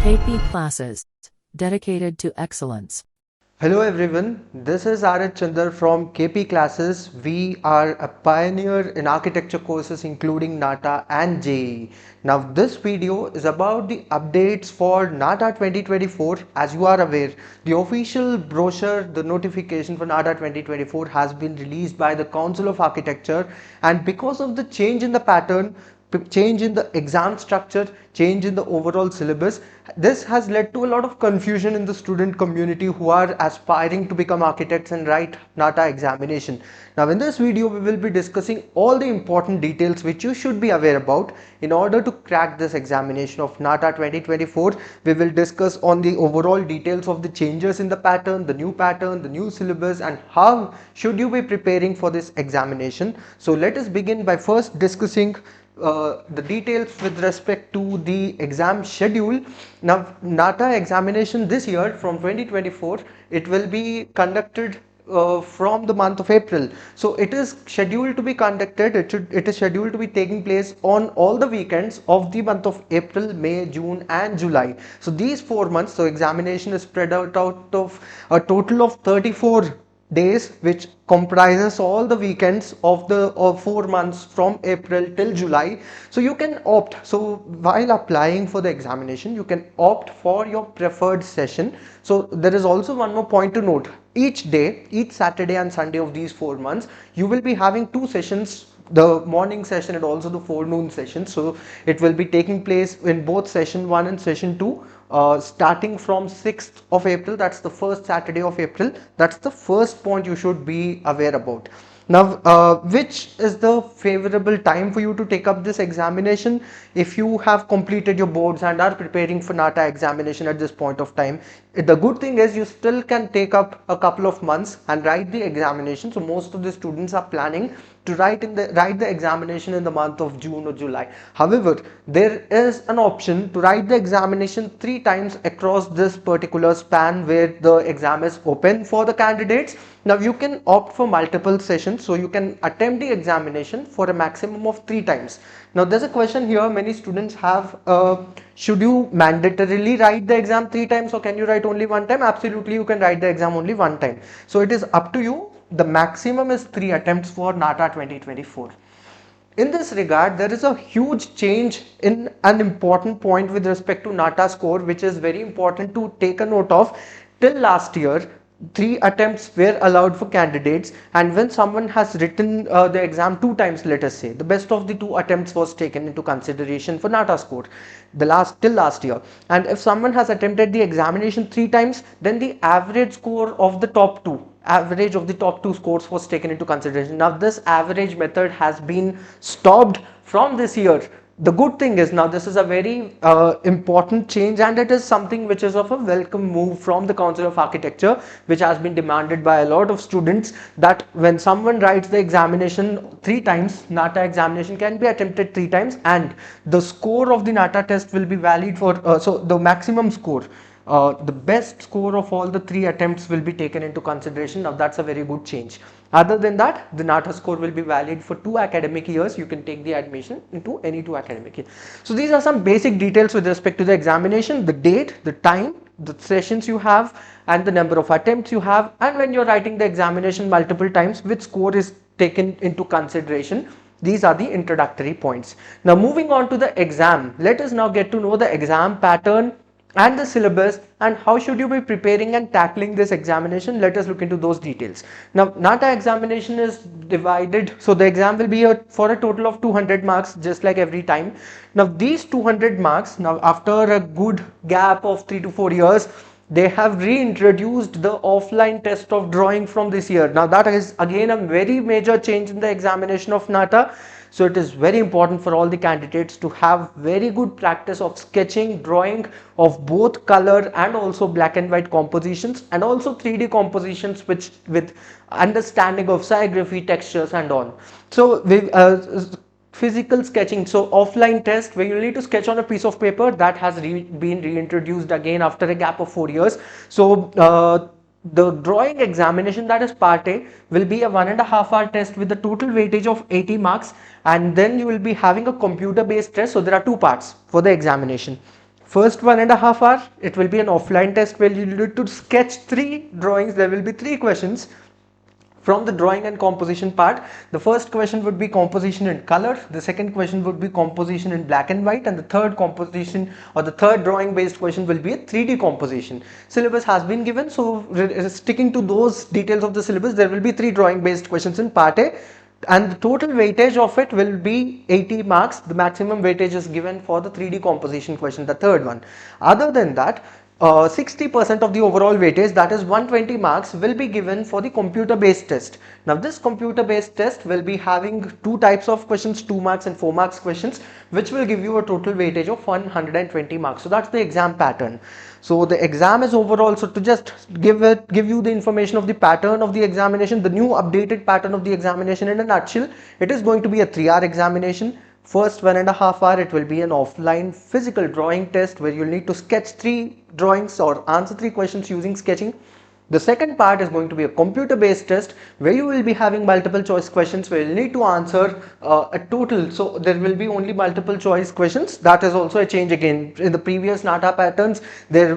KP classes dedicated to excellence. Hello everyone, this is Chander from KP Classes. We are a pioneer in architecture courses including NATA and JEE. Now this video is about the updates for NATA 2024. As you are aware, the official brochure, the notification for NATA 2024 has been released by the Council of Architecture, and because of the change in the pattern, change in the exam structure, change in the overall syllabus, this has led to a lot of confusion in the student community who are aspiring to become architects and write NATA examination. Now in this video we will be discussing all the important details which you should be aware about in order to crack this examination of NATA 2024. We will discuss on the overall details of the changes in the pattern, the new syllabus, and how should you be preparing for this examination. So let us begin by first discussing the details with respect to the exam schedule. Now NATA examination this year from 2024, it will be conducted from the month of April. So it is scheduled to be conducted, it is scheduled to be taking place on all the weekends of the month of April, May, June and July. So these 4 months, so examination is spread out of a total of 34 days, which comprises all the weekends of 4 months from April till July. So you can opt, so while applying for the examination you can opt for your preferred session. So there is also one more point to note: each day, each Saturday and Sunday of these 4 months, you will be having two sessions, the morning session and also the forenoon session. So it will be taking place in both session 1 and session 2, starting from 6th of April, that's the first Saturday of April. That's the first point you should be aware about. Now, which is the favorable time for you to take up this examination? If you have completed your boards and are preparing for NATA examination at this point of time, the good thing is you still can take up a couple of months and write the examination. So most of the students are planning to write the examination in the month of June or July. However, there is an option to write the examination 3 times across this particular span where the exam is open for the candidates. Now you can opt for multiple sessions, so you can attempt the examination for a maximum of 3 times. Now there's a question here many students have: should you mandatorily write the exam 3 times, or can you write only 1 time? Absolutely, you can write the exam only 1 time. So it is up to you. The maximum is 3 attempts for NATA 2024. In this regard, there is a huge change in an important point with respect to NATA score, which is very important to take a note of. Till last year, 3 attempts were allowed for candidates, and when someone has written the exam 2 times, let us say, the best of the 2 attempts was taken into consideration for NATA score till last year. And if someone has attempted the examination 3 times, then the average score of the top two scores was taken into consideration. Now this average method has been stopped from this year. The good thing is, now this is a very important change, and it is something which is of a welcome move from the Council of Architecture, which has been demanded by a lot of students, that when someone writes the examination 3 times, NATA examination can be attempted 3 times, and the score of the NATA test will be valid for so the maximum score, the best score of all the 3 attempts will be taken into consideration. Now that's a very good change. Other than that, the NATA score will be valid for 2 academic years. You can take the admission into any 2 academic years. So these are some basic details with respect to the examination: the date, the time, the sessions you have, and the number of attempts you have, and when you're writing the examination multiple times, which score is taken into consideration. These are the introductory points. Now moving on to the exam, let us now get to know the exam pattern and the syllabus, and how should you be preparing and tackling this examination. Let us look into those details. Now NATA examination is divided, so the exam will be for a total of 200 marks, just like every time. Now these 200 marks, now after a good gap of 3 to 4 years, they have reintroduced the offline test of drawing from this year. Now that is again a very major change in the examination of NATA. So it is very important for all the candidates to have very good practice of sketching, drawing of both color and also black and white compositions, and also 3D compositions which with understanding of scigraphy, textures and all. So physical sketching, so offline test where you need to sketch on a piece of paper, that has been reintroduced again after a gap of 4 years. So the drawing examination, that is part A, will be a 1.5 hour test with a total weightage of 80 marks, and then you will be having a computer based test. So there are two parts for the examination. First 1.5 hour, it will be an offline test where you need to sketch 3 drawings. There will be 3 questions from the drawing and composition part. The first question would be composition in color, the second question would be composition in black and white, and the third composition or the third drawing based question will be a 3D composition. Syllabus has been given, so sticking to those details of the syllabus, there will be 3 drawing based questions in part A, and the total weightage of it will be 80 marks. The maximum weightage is given for the 3D composition question, the third one. Other than that, 60% of the overall weightage, that is 120 marks, will be given for the computer based test. Now this computer based test will be having 2 types of questions, 2 marks and 4 marks questions, which will give you a total weightage of 120 marks. So that's the exam pattern. So the exam is overall, so to just give you the information of the pattern of the examination, the new updated pattern of the examination in a nutshell, it is going to be a 3-hour examination. First 1.5 hour, it will be an offline physical drawing test where you'll need to sketch 3 drawings or answer 3 questions using sketching. The second part is going to be a computer based test where you will be having multiple choice questions where you need to answer a total. So there will be only multiple choice questions. That is also a change again. In the previous NATA patterns, there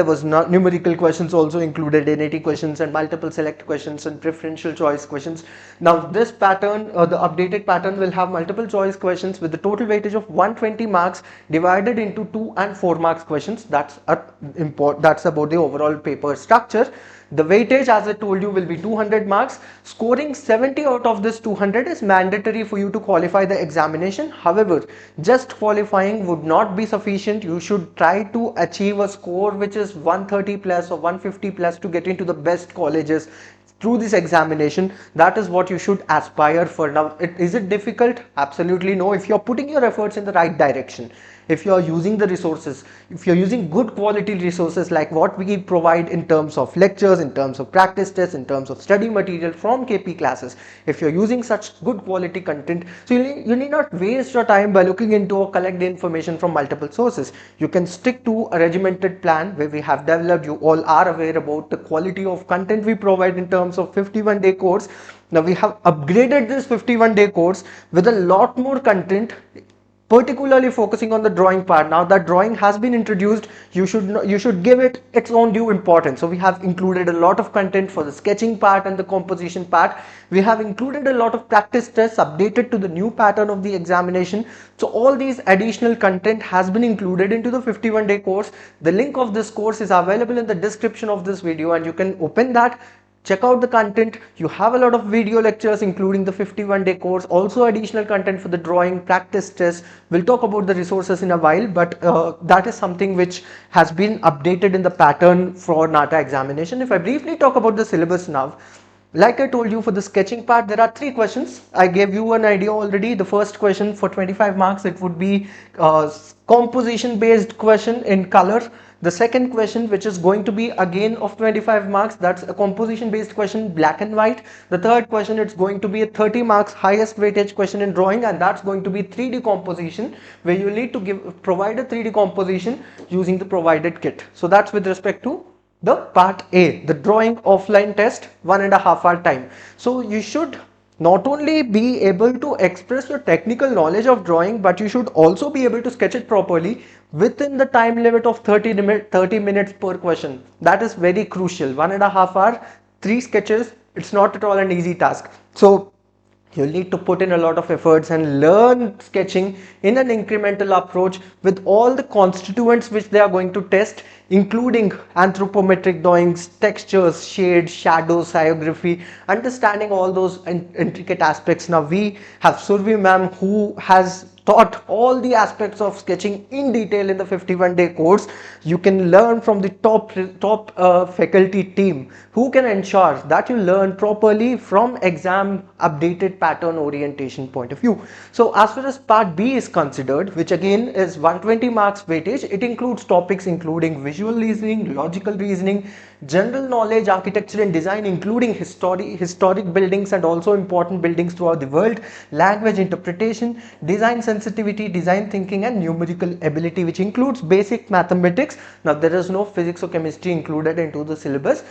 was not numerical questions also included, NAT questions and multiple select questions and preferential choice questions. Now this pattern, the updated pattern, will have multiple choice questions with the total weightage of 120 marks divided into 2 and 4 marks questions. That's about the overall paper structure. The weightage, as I told you, will be 200 marks. Scoring 70 out of this 200 is mandatory for you to qualify the examination. However, just qualifying would not be sufficient. You should try to achieve a score which is 130 plus or 150 plus to get into the best colleges through this examination. That is what you should aspire for. Now, is it difficult? Absolutely no. If you're putting your efforts in the right direction, if you are using the resources, if you're using good quality resources like what we provide in terms of lectures, in terms of practice tests, in terms of study material from KP classes, if you're using such good quality content, so you need not waste your time by looking into or collect the information from multiple sources. You can stick to a regimented plan where we have developed. You all are aware about the quality of content we provide in terms of 51-day course. Now we have upgraded this 51-day course with a lot more content, particularly focusing on the drawing part. Now that drawing has been introduced, you should give it its own due importance. So we have included a lot of content for the sketching part and the composition part. We have included a lot of practice tests updated to the new pattern of the examination. So all these additional content has been included into the 51-day course. The link of this course is available in the description of this video, and you can open that, check out the content. You have a lot of video lectures including the 51-day course, also additional content for the drawing practice test. We'll talk about the resources in a while, but that is something which has been updated in the pattern for NATA examination. If I briefly talk about the syllabus now, like I told you, for the sketching part, there are 3 questions. I gave you an idea already. The first question for 25 marks, it would be composition based question in color. The second question, which is going to be again of 25 marks, that's a composition based question, black and white. The third question, it's going to be a 30 marks highest weightage question in drawing, and that's going to be 3D composition, where you need to provide a 3D composition using the provided kit. So that's with respect to the part A, the drawing offline test, 1.5 hour time. So you should not only be able to express your technical knowledge of drawing, but you should also be able to sketch it properly within the time limit of 30 minutes per question. That is very crucial. 1.5 hour, 3 sketches, it's not at all an easy task. So you'll need to put in a lot of efforts and learn sketching in an incremental approach with all the constituents which they are going to test, including anthropometric drawings, textures, shades, shadows, sciography, understanding all those intricate aspects. Now we have Survi ma'am, who has taught all the aspects of sketching in detail in the 51-day course. You can learn from the top faculty team who can ensure that you learn properly from exam updated pattern orientation point of view. So as far as part B is considered, which again is 120 marks weightage, it includes topics including visual reasoning, logical reasoning, general knowledge, architecture and design, including historic buildings and also important buildings throughout the world, language interpretation, design sensitivity, design thinking and numerical ability, which includes basic mathematics. Now there is no physics or chemistry included into the syllabus.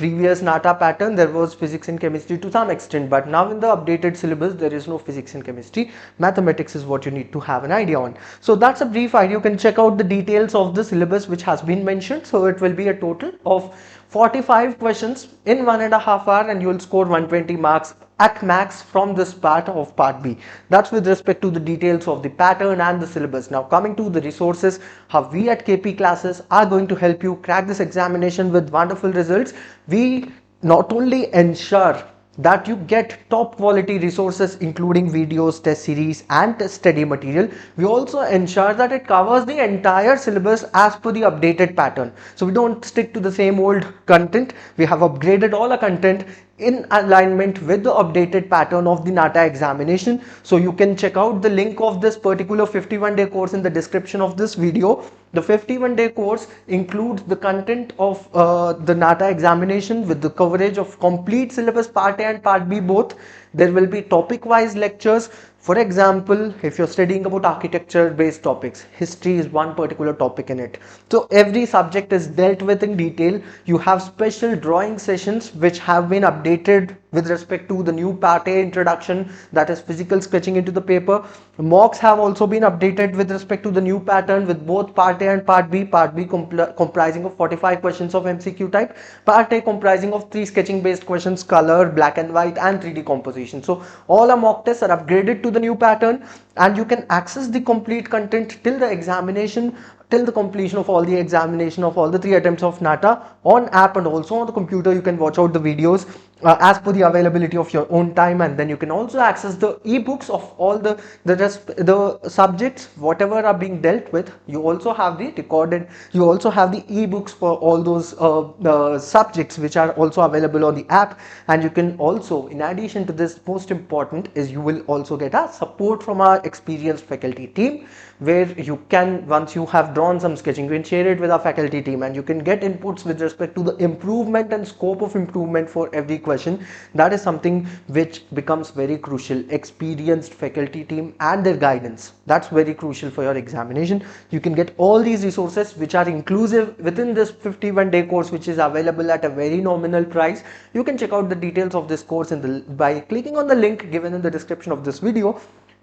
previous NATA pattern, there was physics and chemistry to some extent, but now in the updated syllabus, there is no physics and chemistry. Mathematics is what you need to have an idea on. So that's a brief idea. You can check out the details of the syllabus which has been mentioned. So it will be a total of 45 questions in 1.5 hours, and you will score 120 marks at max from this part of part B. That's with respect to the details of the pattern and the syllabus. Now coming to the resources, how we at KP classes are going to help you crack this examination with wonderful results. We not only ensure that you get top quality resources including videos, test series and test study material. We also ensure that it covers the entire syllabus as per the updated pattern. So we don't stick to the same old content. We have upgraded all our content in alignment with the updated pattern of the NATA examination. So you can check out the link of this particular 51-day course in the description of this video. The 51-day course includes the content of the NATA examination with the coverage of complete syllabus part A and part B both. There will be topic wise lectures. For example, if you're studying about architecture based topics, history is one particular topic in it. So every subject is dealt with in detail. You have special drawing sessions which have been updated with respect to the new part A introduction, that is physical sketching into the paper. Mocks have also been updated with respect to the new pattern with both part A and part B. Part B comprising of 45 questions of MCQ type, part A comprising of 3 sketching based questions, color, black and white and 3D composition. So all our mock tests are upgraded to the new pattern, and you can access the complete content till the examination, till the completion of all the examination of all the 3 attempts of NATA on app, and also on the computer you can watch out the videos as per the availability of your own time. And then you can also access the ebooks of all the subjects whatever are being dealt with. You also have the recorded, you also have the ebooks for all those subjects which are also available on the app. And you can also, in addition to this, most important is you will also get a support from our experienced faculty team, where you can, once you have drawn some sketching, you can share it with our faculty team and you can get inputs with respect to the improvement and scope of improvement for every question. That is something which becomes very crucial. Experienced faculty team and their guidance, that's very crucial for your examination. You can get all these resources which are inclusive within this 51-day course, which is available at a very nominal price. You can check out the details of this course by clicking on the link given in the description of this video.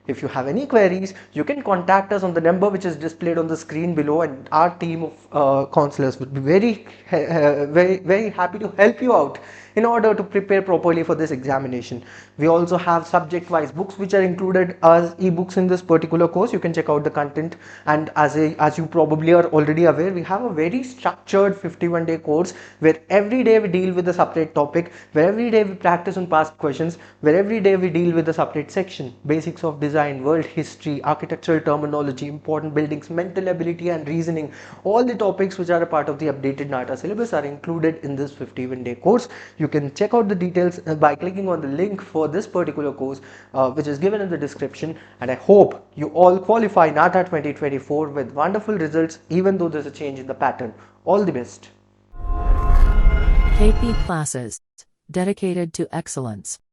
If you have any queries, you can contact us on the number which is displayed on the screen below, and our team of counselors would be very happy to help you out in order to prepare properly for this examination. We also have subject wise books which are included as ebooks in this particular course. You can check out the content, and as you probably are already aware, we have a very structured 51-day course where every day we deal with a separate topic, where every day we practice on past questions, where every day we deal with a separate section: basics of design, world history, architectural terminology, important buildings, mental ability and reasoning. All the topics which are a part of the updated NATA syllabus are included in this 51-day course. You can check out the details by clicking on the link for this particular course which is given in the description. And I hope you all qualify NATA 2024 with wonderful results, even though there's a change in the pattern. All the best. KP classes, dedicated to excellence.